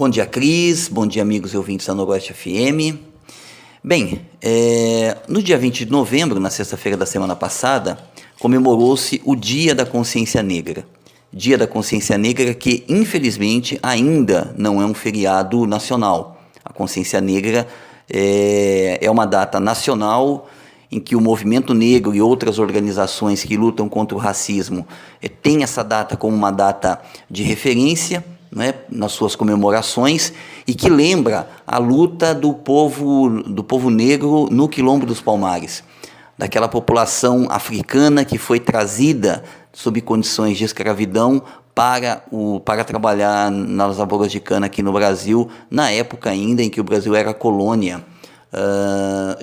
Bom dia, Cris. Bom dia, amigos e ouvintes da Noroeste FM. Bem, no dia 20 de novembro, na sexta-feira da semana passada, comemorou-se o Dia da Consciência Negra. Dia da Consciência Negra que, infelizmente, ainda não é um feriado nacional. A Consciência Negra é uma data nacional em que o movimento negro e outras organizações que lutam contra o racismo têm essa data como uma data de referência, né, nas suas comemorações, e que lembra a luta do povo negro no Quilombo dos Palmares, daquela população africana que foi trazida sob condições de escravidão para trabalhar nas lavouras de cana aqui no Brasil, na época ainda em que o Brasil era colônia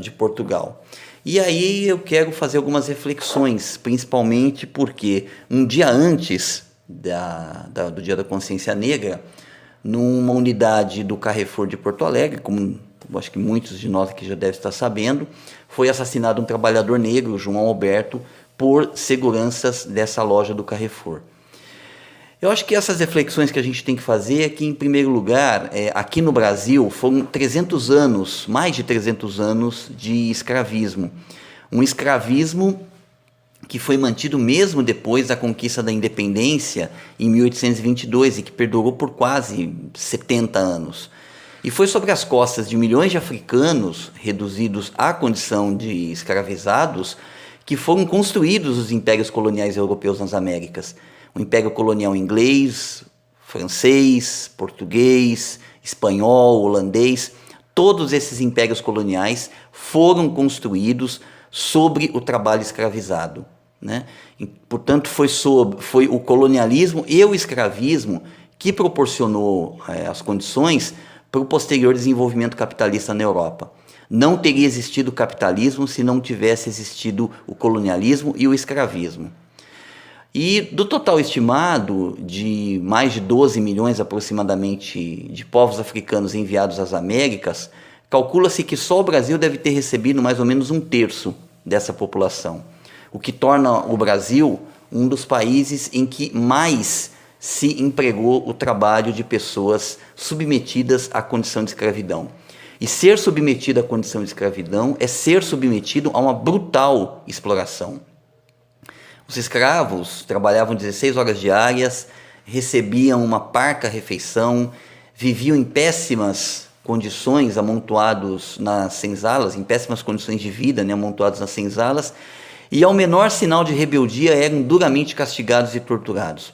de Portugal. E aí eu quero fazer algumas reflexões, principalmente porque um dia antes do Dia da Consciência Negra, numa unidade do Carrefour de Porto Alegre, como acho que muitos de nós aqui já devem estar sabendo, foi assassinado um trabalhador negro, João Alberto, por seguranças dessa loja do Carrefour. Eu acho que essas reflexões que a gente tem que fazer é que, em primeiro lugar, aqui no Brasil foram 300 anos, mais de 300 anos de escravismo. Um escravismo que foi mantido mesmo depois da conquista da independência em 1822 e que perdurou por quase 70 anos. E foi sobre as costas de milhões de africanos reduzidos à condição de escravizados que foram construídos os impérios coloniais europeus nas Américas. O Império Colonial inglês, francês, português, espanhol, holandês, todos esses impérios coloniais foram construídos sobre o trabalho escravizado, né? E, portanto, foi o colonialismo e o escravismo que proporcionou as condições para o posterior desenvolvimento capitalista na Europa. Não teria existido o capitalismo se não tivesse existido o colonialismo e o escravismo. E do total estimado de mais de 12 milhões aproximadamente de povos africanos enviados às Américas, calcula-se que só o Brasil deve ter recebido mais ou menos um terço dessa população, o que torna o Brasil um dos países em que mais se empregou o trabalho de pessoas submetidas à condição de escravidão. E ser submetido à condição de escravidão é ser submetido a uma brutal exploração. Os escravos trabalhavam 16 horas diárias, recebiam uma parca refeição, viviam em péssimas condições amontoados nas senzalas, em péssimas condições de vida, né, amontoados nas senzalas, e ao menor sinal de rebeldia eram duramente castigados e torturados.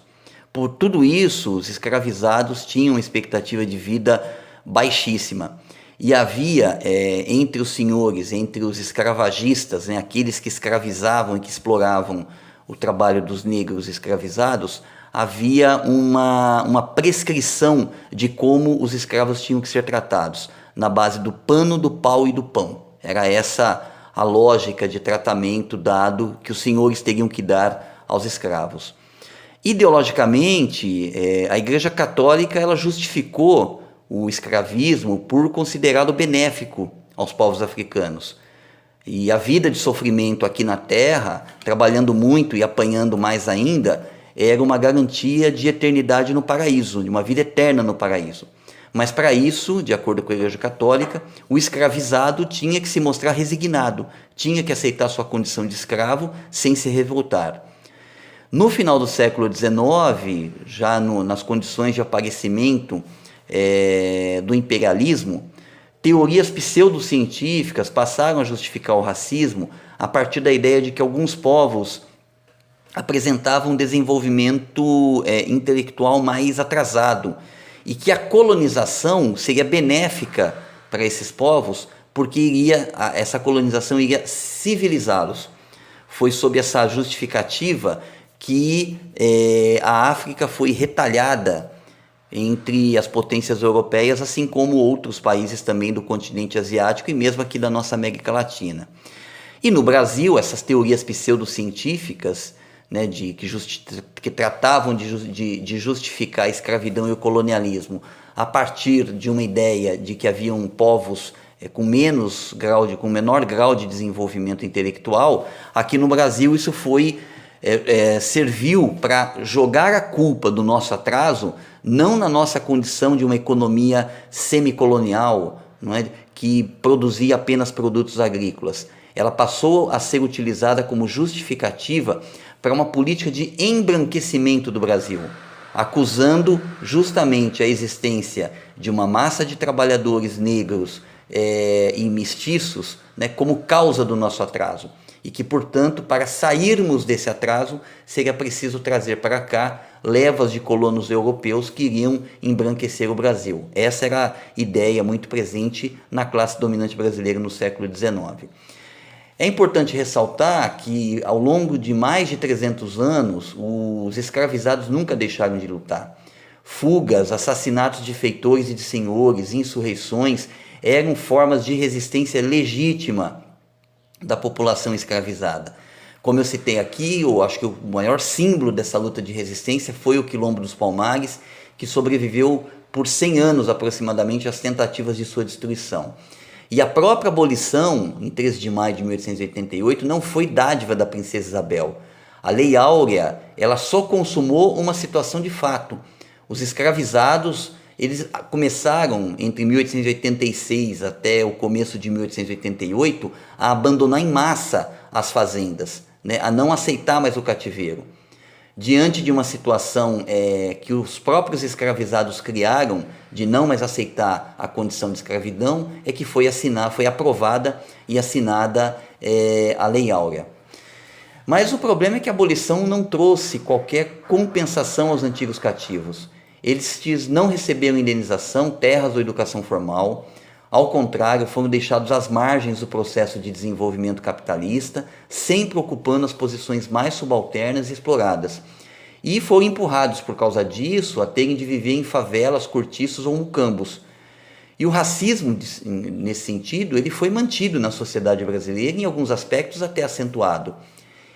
Por tudo isso, os escravizados tinham uma expectativa de vida baixíssima. E havia entre os senhores, entre os escravagistas, né, aqueles que escravizavam e que exploravam o trabalho dos negros escravizados, havia uma prescrição de como os escravos tinham que ser tratados, na base do pano, do pau e do pão. Era essa a lógica de tratamento dado que os senhores teriam que dar aos escravos. Ideologicamente, a Igreja Católica ela justificou o escravismo por considerá-lo benéfico aos povos africanos. E a vida de sofrimento aqui na Terra, trabalhando muito e apanhando mais ainda, era uma garantia de eternidade no paraíso, de uma vida eterna no paraíso. Mas para isso, de acordo com a Igreja Católica, o escravizado tinha que se mostrar resignado, tinha que aceitar sua condição de escravo sem se revoltar. No final do século XIX, já nas condições de aparecimento do imperialismo, teorias pseudocientíficas passaram a justificar o racismo a partir da ideia de que alguns povos apresentavam um desenvolvimento intelectual mais atrasado e que a colonização seria benéfica para esses povos porque essa colonização iria civilizá-los. Foi sob essa justificativa que a África foi retalhada entre as potências europeias, assim como outros países também do continente asiático e mesmo aqui da nossa América Latina. E no Brasil, essas teorias pseudocientíficas, né, que tratavam de justificar a escravidão e o colonialismo a partir de uma ideia de que haviam povos com menor grau de desenvolvimento intelectual, aqui no Brasil isso serviu para jogar a culpa do nosso atraso não na nossa condição de uma economia semicolonial, não é? Que produzia apenas produtos agrícolas. Ela passou a ser utilizada como justificativa para uma política de embranquecimento do Brasil, acusando justamente a existência de uma massa de trabalhadores negros e mestiços, né, como causa do nosso atraso. E que, portanto, para sairmos desse atraso, seria preciso trazer para cá levas de colonos europeus que iriam embranquecer o Brasil. Essa era a ideia muito presente na classe dominante brasileira no século XIX. É importante ressaltar que, ao longo de mais de 300 anos, os escravizados nunca deixaram de lutar. Fugas, assassinatos de feitores e de senhores, insurreições, eram formas de resistência legítima da população escravizada. Como eu citei aqui, eu acho que o maior símbolo dessa luta de resistência foi o Quilombo dos Palmares, que sobreviveu por 100 anos aproximadamente às tentativas de sua destruição. E a própria abolição, em 13 de maio de 1888, não foi dádiva da princesa Isabel. A Lei Áurea, ela só consumou uma situação de fato. Os escravizados, eles começaram entre 1886 até o começo de 1888 a abandonar em massa as fazendas, né, a não aceitar mais o cativeiro. Diante de uma situação que os próprios escravizados criaram de não mais aceitar a condição de escravidão, é que foi aprovada e assinada a Lei Áurea. Mas o problema é que a abolição não trouxe qualquer compensação aos antigos cativos. Eles não receberam indenização, terras ou educação formal. Ao contrário, foram deixados às margens do processo de desenvolvimento capitalista, sempre ocupando as posições mais subalternas e exploradas. E foram empurrados, por causa disso, a terem de viver em favelas, cortiços ou mucambos. E o racismo, nesse sentido, ele foi mantido na sociedade brasileira, em alguns aspectos até acentuado.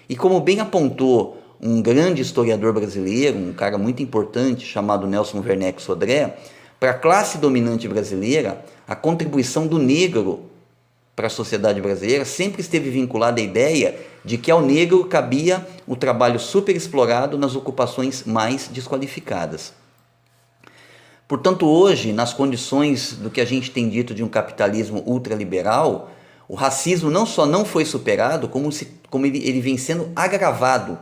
E como bem apontou um grande historiador brasileiro, um cara muito importante, chamado Nelson Werneck Sodré, para a classe dominante brasileira, a contribuição do negro para a sociedade brasileira sempre esteve vinculada à ideia de que ao negro cabia o trabalho superexplorado nas ocupações mais desqualificadas. Portanto, hoje, nas condições do que a gente tem dito de um capitalismo ultraliberal, o racismo não só não foi superado, como ele vem sendo agravado,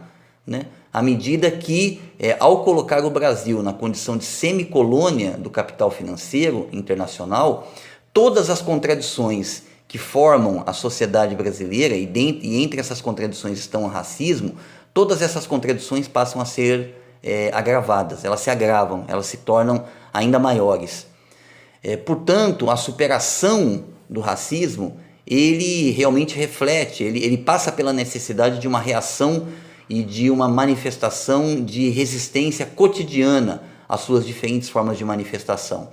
né? À medida que, ao colocar o Brasil na condição de semicolônia do capital financeiro internacional, todas as contradições que formam a sociedade brasileira, e entre essas contradições estão o racismo, todas essas contradições passam a ser agravadas, elas se agravam, elas se tornam ainda maiores. Portanto, a superação do racismo, ele realmente reflete, ele passa pela necessidade de uma reação e de uma manifestação de resistência cotidiana às suas diferentes formas de manifestação.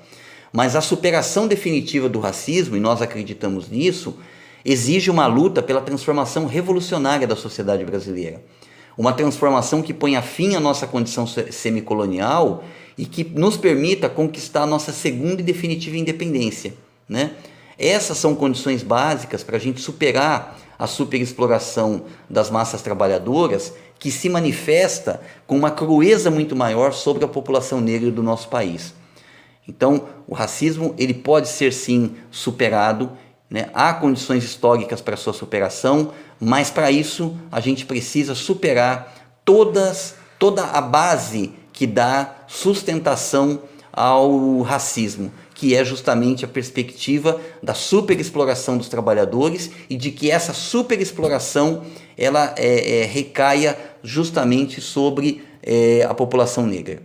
Mas a superação definitiva do racismo, e nós acreditamos nisso, exige uma luta pela transformação revolucionária da sociedade brasileira. Uma transformação que ponha fim à nossa condição semicolonial e que nos permita conquistar a nossa segunda e definitiva independência, né? Essas são condições básicas para a gente superar a superexploração das massas trabalhadoras, que se manifesta com uma crueza muito maior sobre a população negra do nosso país. Então, o racismo ele pode ser sim superado, né? Há condições históricas para sua superação, mas para isso a gente precisa superar toda a base que dá sustentação ao racismo, que é justamente a perspectiva da superexploração dos trabalhadores e de que essa superexploração ela recaia justamente sobre a população negra.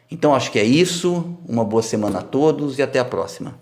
Então acho que é isso, uma boa semana a todos e até a próxima.